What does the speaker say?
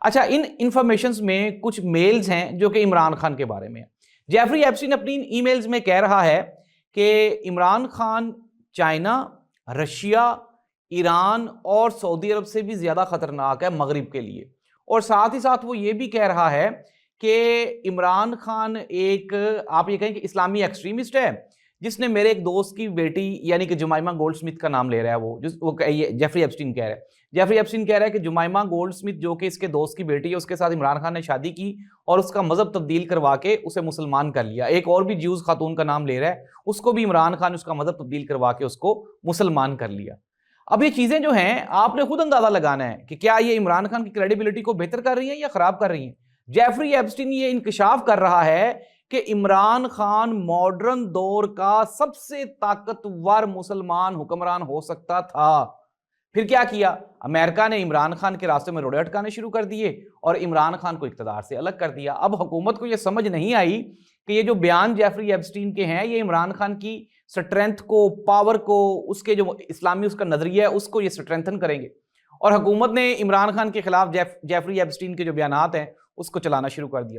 اچھا، ان انفارمیشنز میں کچھ میلز ہیں جو کہ عمران خان کے بارے میں ہیں۔ جیفری ایپسٹین اپنی ای میلز میں کہہ رہا ہے کہ عمران خان چائنا، رشیا، ایران اور سعودی عرب سے بھی زیادہ خطرناک ہے مغرب کے لیے، اور ساتھ ہی ساتھ وہ یہ بھی کہہ رہا ہے کہ عمران خان ایک، آپ یہ کہیں کہ اسلامی ایکسٹریمسٹ ہے، جس نے میرے ایک دوست کی بیٹی یعنی کہ جمائمہ گولڈ سمتھ کا نام لے رہا ہے، وہ جیفری ایپسٹین کہہ رہا ہے۔ جیفری ایپسٹین کہہ رہا ہے کہ جمائمہ گولڈ سمتھ جو کہ اس کے دوست کی بیٹی ہے، اس کے ساتھ عمران خان نے شادی کی اور اس کا مذہب تبدیل کروا کے اسے مسلمان کر لیا۔ ایک اور بھی جیوز خاتون کا نام لے رہا ہے، اس کو بھی عمران خان نے اس کا مذہب تبدیل کروا کے اس کو مسلمان کر لیا۔ اب یہ چیزیں جو ہیں آپ نے خود اندازہ لگانا ہے کہ کیا یہ عمران خان کی کریڈیبلٹی کو بہتر کر رہی ہیں یا خراب کر رہی ہیں۔ جیفری ایپسٹین یہ انکشاف کر رہا ہے کہ عمران خان ماڈرن دور کا سب سے طاقتور مسلمان حکمران ہو سکتا تھا۔ پھر کیا کیا؟ امریکہ نے عمران خان کے راستے میں روڑے اٹکانے شروع کر دیے اور عمران خان کو اقتدار سے الگ کر دیا۔ اب حکومت کو یہ سمجھ نہیں آئی کہ یہ جو بیان جیفری ایپسٹین کے ہیں یہ عمران خان کی سٹرینتھ کو، پاور کو، اس کے جو اسلامی اس کا نظریہ ہے اس کو یہ سٹرینتھن کریں گے، اور حکومت نے عمران خان کے خلاف جیفری ایپسٹین کے جو بیانات ہیں اس کو چلانا شروع کر دیا۔